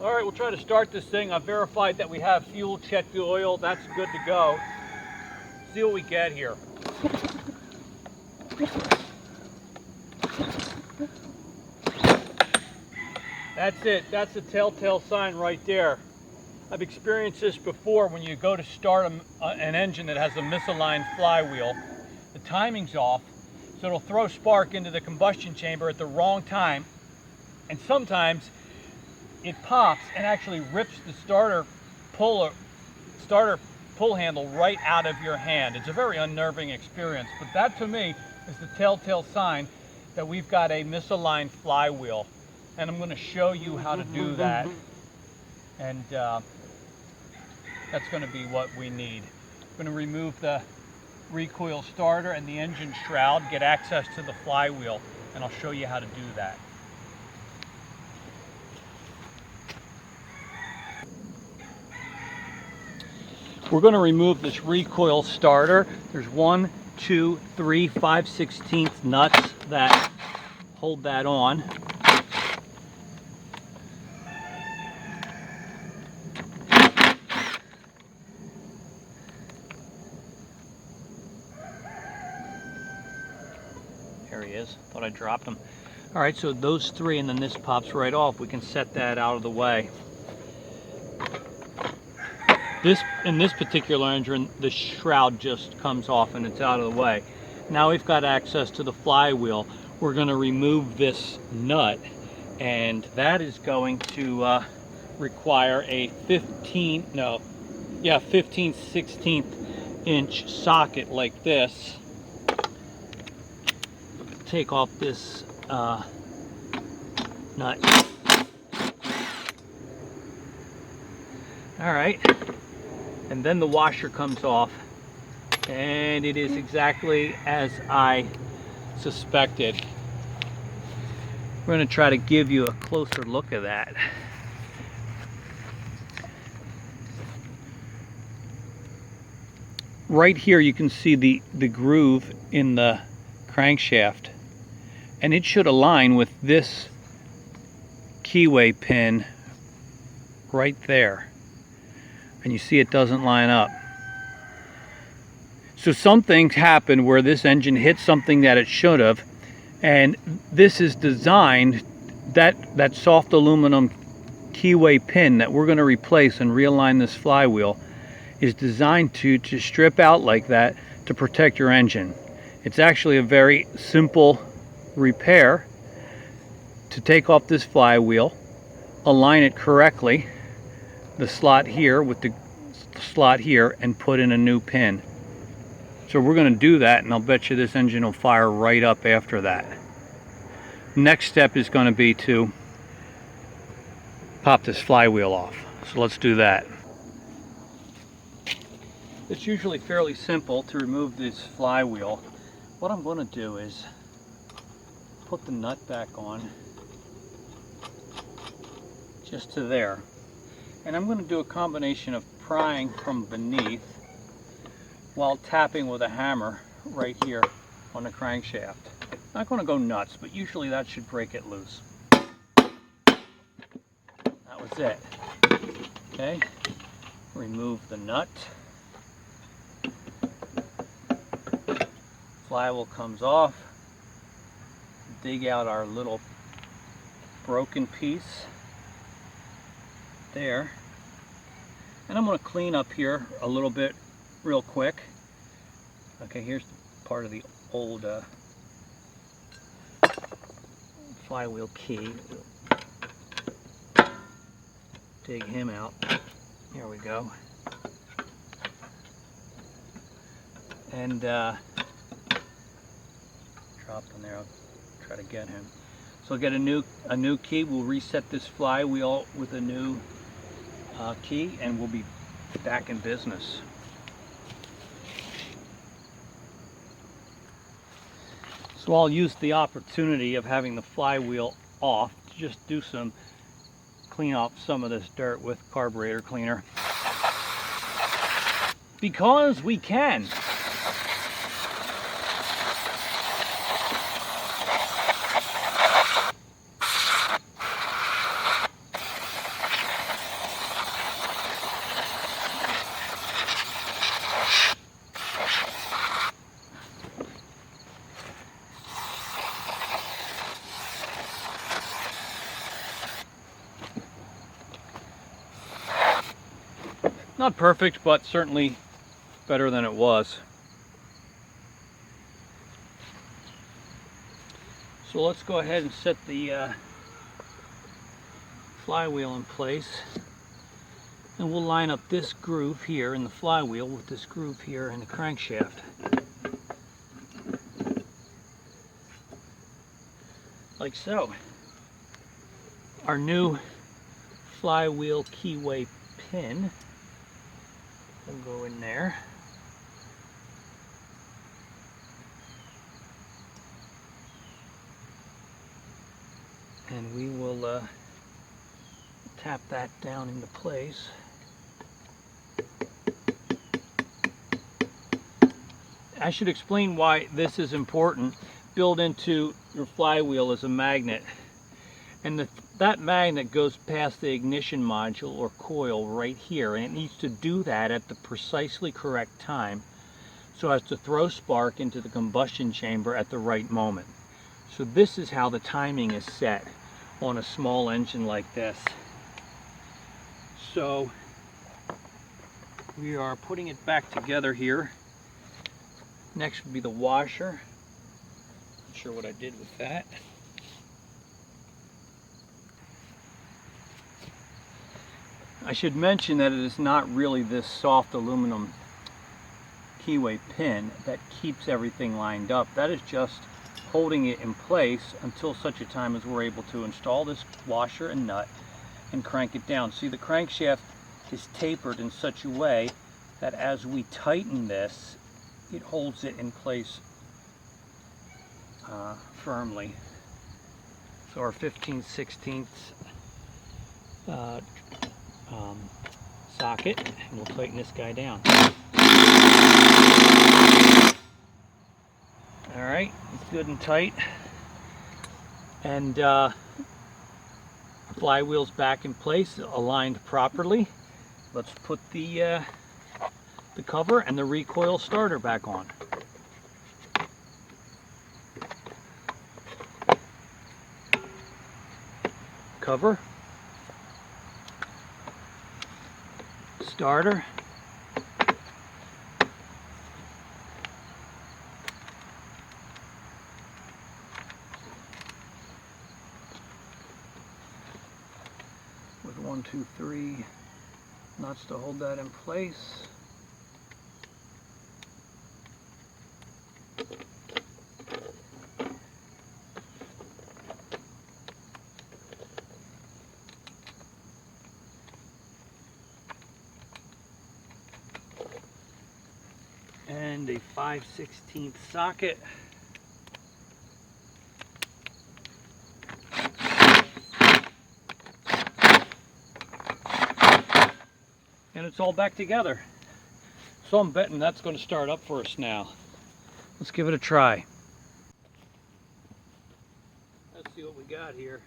All right, we'll try to start this thing. I've verified that we have fuel, check the oil, that's good to go. See what we get here. That's it, that's the telltale sign right there. I've experienced this before when you go to start an engine that has a misaligned flywheel. The timing's off, so it'll throw spark into the combustion chamber at the wrong time, and sometimes it pops and actually rips the starter pull handle right out of your hand. It's a very unnerving experience, but that to me is the telltale sign that we've got a misaligned flywheel, and I'm going to show you how to do that, and that's going to be what we need. I'm going to remove the recoil starter and the engine shroud, get access to the flywheel, and I'll show you how to do that. We're going to remove this recoil starter. There's 1, 2, 3, 5/16 nuts that hold that on. There he is. Thought I dropped him. All right, so those 3, and then this pops right off. We can set that out of the way. In this particular engine, the shroud just comes off and it's out of the way. Now we've got access to the flywheel. We're going to remove this nut, and that is going to require a 15/16 inch socket like this. Take off this nut. All right. And then the washer comes off, and it is exactly as I suspected. We're going to try to give you a closer look at that. Right here you can see the groove in the crankshaft, and it should align with this keyway pin right there. And you see it doesn't line up. So something happened where this engine hit something that it should have, and this is designed, that soft aluminum keyway pin that we're going to replace and realign this flywheel is designed to strip out like that to protect your engine. It's actually a very simple repair to take off this flywheel, align it correctly, the slot here with the slot here, and put in a new pin. So we're going to do that, and I'll bet you this engine will fire right up after that. Next step is going to be to pop this flywheel off. So let's do that. It's usually fairly simple to remove this flywheel. What I'm going to do is put the nut back on just to there. And I'm going to do a combination of prying from beneath while tapping with a hammer right here on the crankshaft. Not going to go nuts, but usually that should break it loose. That was it. Okay, remove the nut. Flywheel comes off. Dig out our little broken piece there, and I'm going to clean up here a little bit real quick. Okay, here's part of the old flywheel key. Dig him out. Here we go. And dropped in there. I'll try to get him. So I'll get a new key. We'll reset this flywheel with a new key, and we'll be back in business. So I'll use the opportunity of having the flywheel off to just clean off some of this dirt with carburetor cleaner. Because we can. Not perfect, but certainly better than it was. So let's go ahead and set the flywheel in place. And we'll line up this groove here in the flywheel with this groove here in the crankshaft. Like so. Our new flywheel keyway pin will go in there. And we will tap that down into place. I should explain why this is important. Built into your flywheel is a magnet, and that magnet goes past the ignition module or coil right here, and it needs to do that at the precisely correct time so as to throw spark into the combustion chamber at the right moment. So this is how the timing is set on a small engine like this. So we are putting it back together here. Next would be the washer. Not sure what I did with that. I should mention that it is not really this soft aluminum keyway pin that keeps everything lined up. That is just holding it in place until such a time as we're able to install this washer and nut and crank it down. See, the crankshaft is tapered in such a way that as we tighten this, it holds it in place firmly. So our 15/16 socket, and we'll tighten this guy down. All right, it's good and tight, and our flywheel's back in place, aligned properly. Let's put the cover and the recoil starter back on. Cover, starter, with 1, 2, 3 nuts to hold that in place. And a 5/16 socket. And it's all back together. So I'm betting that's going to start up for us now. Let's give it a try. Let's see what we got here.